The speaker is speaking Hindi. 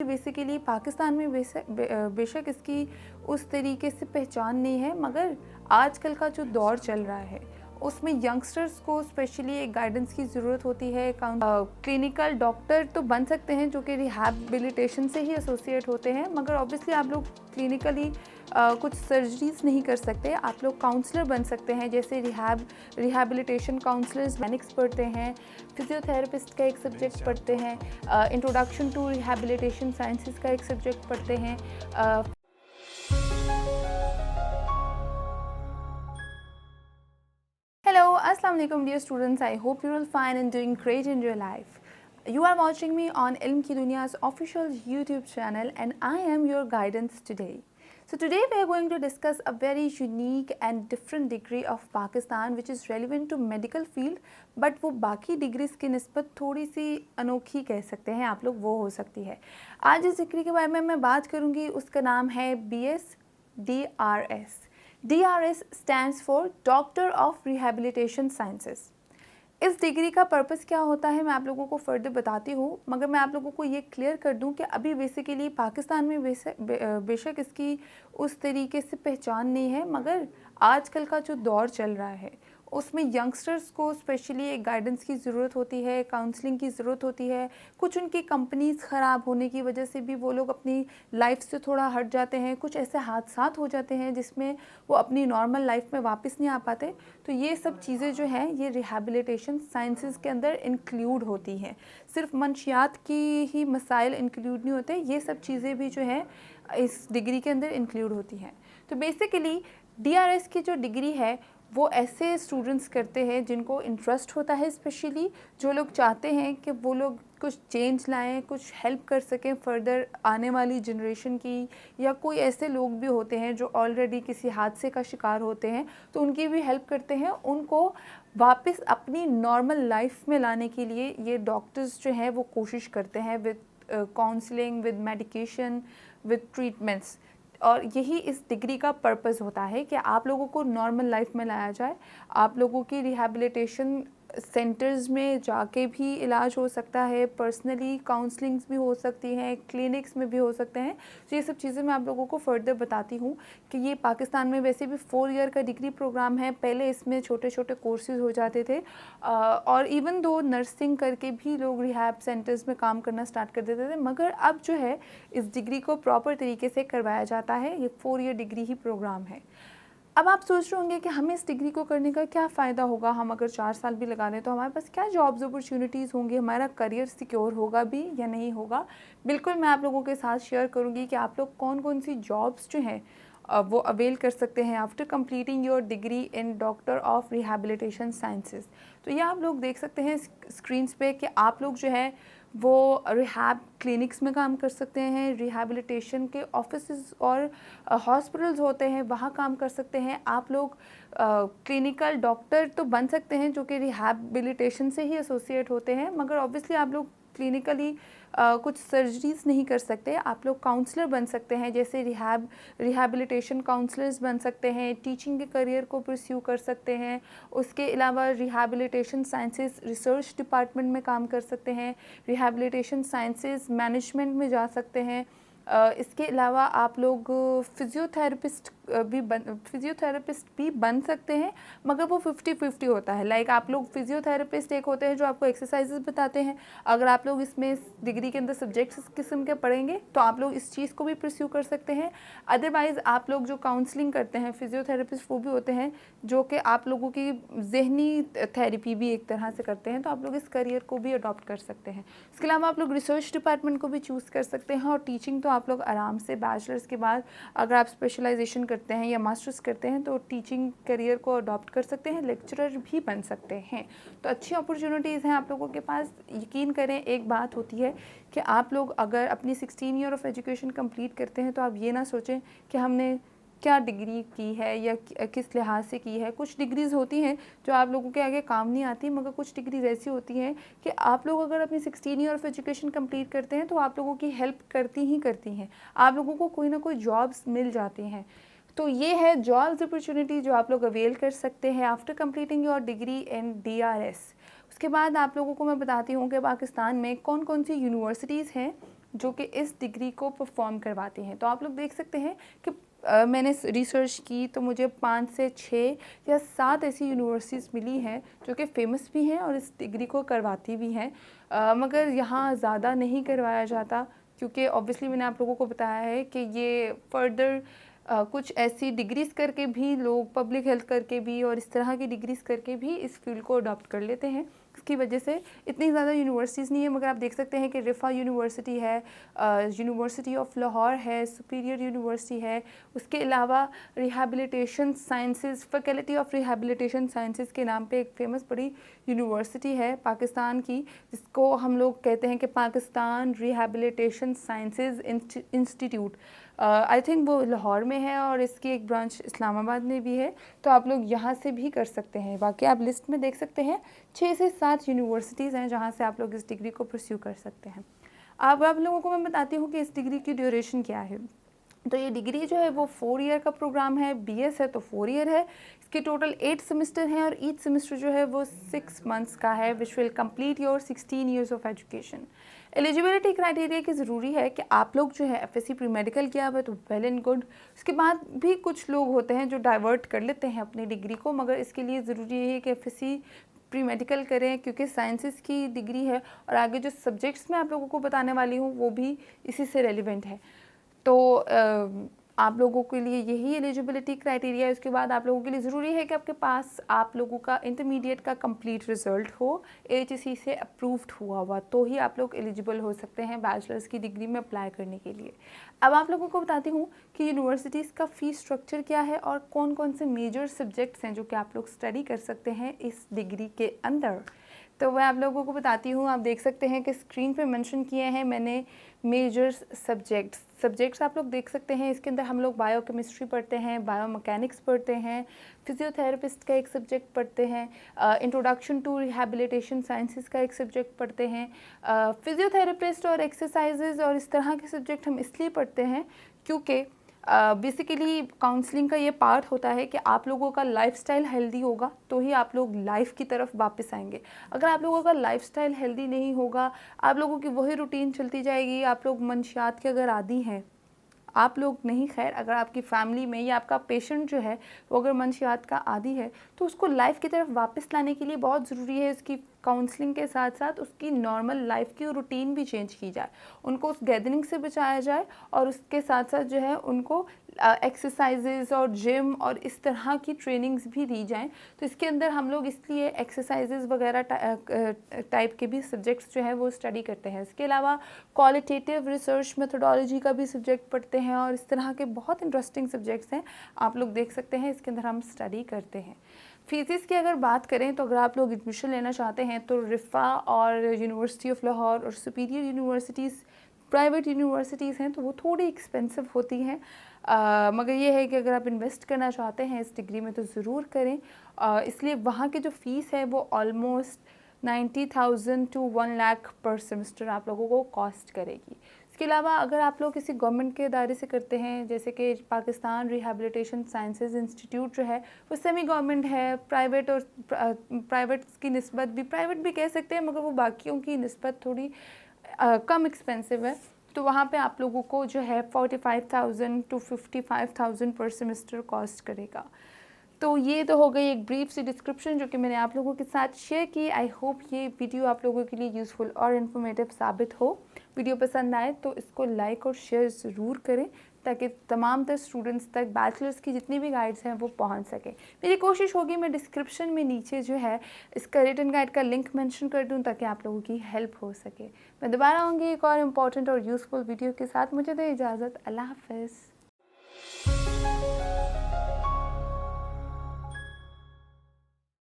बेसिकली पाकिस्तान में बेशक इसकी उस तरीके से पहचान नहीं है, मगर आजकल का जो दौर चल रहा है उसमें यंगस्टर्स को स्पेशली एक गाइडेंस की ज़रूरत होती है। क्लिनिकल डॉक्टर तो बन सकते हैं जो कि रिहैबिलिटेशन से ही एसोसिएट होते हैं, मगर ऑब्वियसली आप लोग क्लिनिकली कुछ सर्जरीज नहीं कर सकते। आप लोग काउंसलर बन सकते हैं, जैसे रिहैबिलिटेशन काउंसलर्स मैनिक्स पढ़ते हैं, फिजियोथेरेपिस्ट का एक सब्जेक्ट पढ़ते हैं, इंट्रोडक्शन टू रिहैबिलिटेशन साइंसेस का एक सब्जेक्ट पढ़ते हैं। Hello, Assalamu alaikum dear students. I hope you're all fine and doing great in your life. You are watching me on Ilm Ki Duniya's official YouTube channel and I am your guidance today. So today we are going to discuss a very unique and different degree of Pakistan which is relevant to medical field, but वो बाकी डिग्रीज की निस्बत थोड़ी सी अनोखी कह सकते हैं आप लोग, वो हो सकती है। आज इस डिग्री के बारे में मैं बात करूँगी, उसका नाम है BS DRS। DRS stands for doctor of rehabilitation sciences. इस डिग्री का पर्पस क्या होता है मैं आप लोगों को फर्दर बताती हूँ, मगर मैं आप लोगों को ये क्लियर कर दूँ कि अभी बेसिकली पाकिस्तान में बेशक इसकी उस तरीके से पहचान नहीं है, मगर आजकल का जो दौर चल रहा है उसमें यंगस्टर्स को स्पेशली एक गाइडेंस की ज़रूरत होती है, काउंसलिंग की ज़रूरत होती है। कुछ उनकी कंपनीज़ ख़राब होने की वजह से भी वो लोग अपनी लाइफ से थोड़ा हट जाते हैं, कुछ ऐसे हादसात हो जाते हैं जिसमें वो अपनी नॉर्मल लाइफ में वापस नहीं आ पाते। तो ये सब चीज़ें जो हैं ये रिहैबिलिटेशन साइंसेस के अंदर इंक्लूड होती हैं। सिर्फ मंशियात की ही मसाइल इंक्लूड नहीं होते, ये सब चीज़ें भी जो है इस डिग्री के अंदर इंक्लूड होती हैं। तो बेसिकली DRS की जो डिग्री है वो ऐसे स्टूडेंट्स करते हैं जिनको इंटरेस्ट होता है, स्पेशली जो लोग चाहते हैं कि वो लोग कुछ चेंज लाएं, कुछ हेल्प कर सकें फर्दर आने वाली जनरेशन की, या कोई ऐसे लोग भी होते हैं जो ऑलरेडी किसी हादसे का शिकार होते हैं तो उनकी भी हेल्प करते हैं। उनको वापस अपनी नॉर्मल लाइफ में लाने के लिए ये डॉक्टर्स जो हैं वो कोशिश करते हैं with counselling, with medication, with treatments. और यही इस डिग्री का पर्पस होता है कि आप लोगों को नॉर्मल लाइफ में लाया जाए। आप लोगों की रिहैबिलिटेशन सेंटर्स में जाके भी इलाज हो सकता है, पर्सनली काउंसलिंग्स भी हो सकती हैं, क्लिनिक्स में भी हो सकते हैं। तो ये सब चीज़ें मैं आप लोगों को फर्दर बताती हूँ कि ये पाकिस्तान में वैसे भी 4 ईयर का डिग्री प्रोग्राम है। पहले इसमें छोटे छोटे कोर्सेज हो जाते थे और इवन दो नर्सिंग करके भी लोग रिहैब सेंटर्स में काम करना स्टार्ट कर देते थे, मगर अब जो है इस डिग्री को प्रॉपर तरीके से करवाया जाता है। ये 4 ईयर डिग्री ही प्रोग्राम है। अब आप सोच रहे होंगे कि हमें इस डिग्री को करने का क्या फ़ायदा होगा, हम अगर 4 साल भी लगा दें तो हमारे पास क्या जॉब्स अपॉर्चुनिटीज़ होंगी, हमारा करियर सिक्योर होगा भी या नहीं होगा। बिल्कुल मैं आप लोगों के साथ शेयर करूंगी कि आप लोग कौन कौन सी जॉब्स जो हैं वो अवेल कर सकते हैं after completing your degree in doctor of rehabilitation sciences. तो ये आप लोग देख सकते हैं स्क्रीन्स पे कि आप लोग जो है वो रिहैब क्लिनिक्स में काम कर सकते हैं, रिहैबिलिटेशन के ऑफिसेज और हॉस्पिटल्स होते हैं वहाँ काम कर सकते हैं। आप लोग क्लिनिकल डॉक्टर तो बन सकते हैं जो कि रिहैबिलिटेशन से ही एसोसिएट होते हैं, मगर ऑब्वियसली आप लोग क्लिनिकली कुछ सर्जरीज नहीं कर सकते। आप लोग काउंसलर बन सकते हैं, जैसे रिहैबिलिटेशन काउंसलर्स बन सकते हैं, टीचिंग के करियर को परस्यू कर सकते हैं। उसके अलावा रिहैबिलिटेशन साइंसेस रिसर्च डिपार्टमेंट में काम कर सकते हैं, रिहैबिलिटेशन साइंसेस मैनेजमेंट में जा सकते हैं। इसके अलावा आप लोग फिजियोथेरेपिस्ट भी बन सकते हैं, मगर वो 50-50 होता है। लाइक आप लोग फिजियोथेरेपिस्ट एक होते हैं जो आपको एक्सरसाइजेस बताते हैं। अगर आप लोग इसमें इस डिग्री के अंदर सब्जेक्ट्स इस किस्म के पढ़ेंगे तो आप लोग इस चीज़ को भी परस्यू कर सकते हैं। अदरवाइज़ आप लोग जो काउंसलिंग करते हैं, फिजियोथेरेपिस्ट वो भी होते हैं जो कि आप लोगों की जहनी थेरेपी भी एक तरह से करते हैं, तो आप लोग इस करियर को भी अडॉप्ट कर सकते हैं। इसके अलावा आप लोग रिसर्च डिपार्टमेंट को भी चूज़ कर सकते हैं, और टीचिंग तो आप लोग आराम से बैचलर्स के बाद अगर आप स्पेशलाइजेशन करते हैं या मास्टर्स करते हैं तो टीचिंग करियर को अडॉप्ट कर सकते हैं, लेक्चरर भी बन सकते हैं। तो अच्छी अपॉर्चुनिटीज़ हैं आप लोगों के पास। यकीन करें, एक बात होती है कि आप लोग अगर अपनी 16 ईयर ऑफ एजुकेशन कंप्लीट करते हैं तो आप ये ना सोचें कि हमने क्या डिग्री की है या किस लिहाज से की है। कुछ डिग्रीज़ होती हैं जो आप लोगों के आगे काम नहीं आती, मगर कुछ डिग्रीज ऐसी होती हैं कि आप लोग अगर अपनी 16 ईयर ऑफ एजुकेशन कंप्लीट करते हैं तो आप लोगों की हेल्प करती हैं, आप लोगों को कोई ना कोई जॉब्स मिल जाती हैं। तो ये है जॉब्स अपॉर्चुनिटी जो आप लोग अवेल कर सकते हैं after completing your degree in DRS। उसके बाद आप लोगों को मैं बताती हूँ कि पाकिस्तान में कौन कौन सी यूनिवर्सिटीज़ हैं जो कि इस डिग्री को परफॉर्म करवाती हैं। तो आप लोग देख सकते हैं कि मैंने रिसर्च की तो मुझे 5 से 6 या 7 ऐसी यूनिवर्सिटीज़ मिली हैं जो कि फ़ेमस भी हैं और इस डिग्री को करवाती भी हैं, मगर यहाँ ज़्यादा नहीं करवाया जाता, क्योंकि ऑब्वियसली मैंने आप लोगों को बताया है कि ये फर्दर कुछ ऐसी डिग्रीज़ करके भी लोग, पब्लिक हेल्थ करके भी और इस तरह की डिग्रीज़ करके भी इस फील्ड को अडॉप्ट कर लेते हैं। इसकी वजह से इतनी ज़्यादा यूनिवर्सिटीज़ नहीं है, मगर आप देख सकते हैं कि रिफ़ा यूनिवर्सिटी है, यूनिवर्सिटी ऑफ लाहौर है, सुपीरियर यूनिवर्सिटी है, उसके अलावा rehabilitation sciences, faculty of rehabilitation sciences के नाम पे एक फ़ेमस बड़ी यूनिवर्सिटी है पाकिस्तान की, जिसको हम लोग कहते हैं कि Pakistan rehabilitation sciences institute. I think वो लाहौर में है और इसकी एक ब्रांच इस्लामाबाद में भी है, तो आप लोग यहाँ से भी कर सकते हैं। बाकी आप लिस्ट में देख सकते हैं 6 से 7 यूनिवर्सिटीज़ हैं जहाँ से आप लोग इस डिग्री को परस्यू कर सकते हैं। अब आप लोगों को मैं बताती हूँ कि इस डिग्री की ड्यूरेशन क्या है। तो ये डिग्री जो है वो 4 ईयर का प्रोग्राम है, बीएस है तो 4 ईयर है। इसके टोटल 8 सेमेस्टर हैं और ईच सेमेस्टर जो है वो 6 मंथ्स का है, which will complete your 16 years of education. Eligibility criteria की ज़रूरी है कि आप लोग जो है एफएससी प्री मेडिकल किया हुआ है तो वेल एंड गुड। उसके बाद भी कुछ लोग होते हैं जो डाइवर्ट कर लेते हैं अपनी डिग्री को, मगर इसके लिए ज़रूरी है कि एफएससी प्री मेडिकल करें, क्योंकि साइंसेस की डिग्री है और आगे जो सब्जेक्ट्स मैं आप लोगों को बताने वाली हूँ वो भी इसी से रेलिवेंट है। तो आप लोगों के लिए यही एलिजिबिलिटी क्राइटेरिया है। उसके बाद आप लोगों के लिए ज़रूरी है कि आपके पास आप लोगों का इंटरमीडिएट का कंप्लीट रिज़ल्ट हो, एचएससी से अप्रूव्ड हुआ तो ही आप लोग एलिजिबल हो सकते हैं बैचलर्स की डिग्री में अप्लाई करने के लिए। अब आप लोगों को बताती हूँ कि यूनिवर्सिटीज़ का फ़ीस स्ट्रक्चर क्या है और कौन कौन से मेजर सब्जेक्ट्स हैं जो कि आप लोग स्टडी कर सकते हैं इस डिग्री के अंदर। तो मैं आप लोगों को बताती हूँ, आप देख सकते हैं कि स्क्रीन पे मेंशन किए हैं मैंने मेजर सब्जेक्ट्स आप लोग देख सकते हैं। इसके अंदर हम लोग बायोकेमिस्ट्री पढ़ते हैं, बायोमैकेनिक्स पढ़ते हैं, फिजियोथेरेपिस्ट का एक सब्जेक्ट पढ़ते हैं, इंट्रोडक्शन टू रिहैबिलिटेशन साइंसेस का एक सब्जेक्ट पढ़ते हैं, फिजियोथेरेपिस्ट और एक्सरसाइजेज और इस तरह के सब्जेक्ट हम इसलिए पढ़ते हैं क्योंकि बेसिकली काउंसलिंग का ये पार्ट होता है कि आप लोगों का लाइफस्टाइल हेल्दी होगा तो ही आप लोग लाइफ की तरफ वापस आएंगे। अगर आप लोगों का लाइफस्टाइल हेल्दी नहीं होगा, आप लोगों की वही रूटीन चलती जाएगी, आप लोग मंशियात के अगर आदी हैं, आप लोग नहीं, खैर अगर आपकी फैमिली में या आपका पेशेंट जो है वो अगर मंशियात का आदी है तो उसको लाइफ की तरफ वापस लाने के लिए बहुत ज़रूरी है उसकी काउंसलिंग के साथ साथ उसकी नॉर्मल लाइफ की रूटीन भी चेंज की जाए, उनको उस गैदरिंग से बचाया जाए और उसके साथ साथ जो है उनको एक्सरसाइजेज और जिम और इस तरह की ट्रेनिंग्स भी दी जाएं। तो इसके अंदर हम लोग इसलिए एक्सरसाइजेज वगैरह टाइप के भी सब्जेक्ट्स जो है वो स्टडी करते हैं। इसके अलावा क्वालिटेटिव रिसर्च मेथोडोलॉजी का भी सब्जेक्ट पढ़ते हैं और इस तरह के बहुत इंटरेस्टिंग सब्जेक्ट्स हैं, आप लोग देख सकते हैं इसके अंदर हम स्टडी करते हैं। फीसिस की अगर बात करें तो अगर आप लोग एडमिशन लेना चाहते हैं तो रिफ़ा और यूनिवर्सिटी ऑफ लाहौर और सुपीरियर यूनिवर्सिटीज़ प्राइवेट यूनिवर्सिटीज़ हैं तो वो थोड़ी एक्सपेंसिव होती हैं, मगर ये है कि अगर आप इन्वेस्ट करना चाहते हैं इस डिग्री में तो ज़रूर करें। इसलिए वहाँ की जो फ़ीस है वो ऑलमोस्ट 90,000 to 1 लाख पर सेमेस्टर आप लोगों को कॉस्ट करेगी। इसके अलावा अगर आप लोग किसी गवर्नमेंट के इदारे से करते हैं, जैसे कि पाकिस्तान रिहैबिलिटेशन साइंसेज इंस्टीट्यूट जो है वो सेमी गवर्नमेंट है, प्राइवेट और प्राइवेट की निस्बत भी, प्राइवेट भी कह सकते हैं मगर वो बाकियों की निस्बत थोड़ी कम एक्सपेंसिव है, तो वहाँ पे आप लोगों को जो है 45,000 to 55,000 पर सेमेस्टर कॉस्ट करेगा। तो ये तो हो गई एक ब्रीफ सी डिस्क्रिप्शन जो कि मैंने आप लोगों के साथ शेयर की। आई होप ये वीडियो आप लोगों के लिए यूज़फुल और इन्फॉर्मेटिव साबित हो। वीडियो पसंद आए तो इसको लाइक और शेयर ज़रूर करें ताकि तमाम तर स्टूडेंट्स तक बैचलर्स की जितनी भी गाइड्स हैं वो पहुंच सकें। मेरी कोशिश होगी मैं डिस्क्रिप्शन में नीचे जो है इसका रिटन गाइड का लिंक मेंशन कर दूं ताकि आप लोगों की हेल्प हो सके। मैं दोबारा आऊँगी एक और इम्पॉर्टेंट और यूज़फुल वीडियो के साथ। मुझे दे इजाज़त। अल्लाह हाफ़िज़।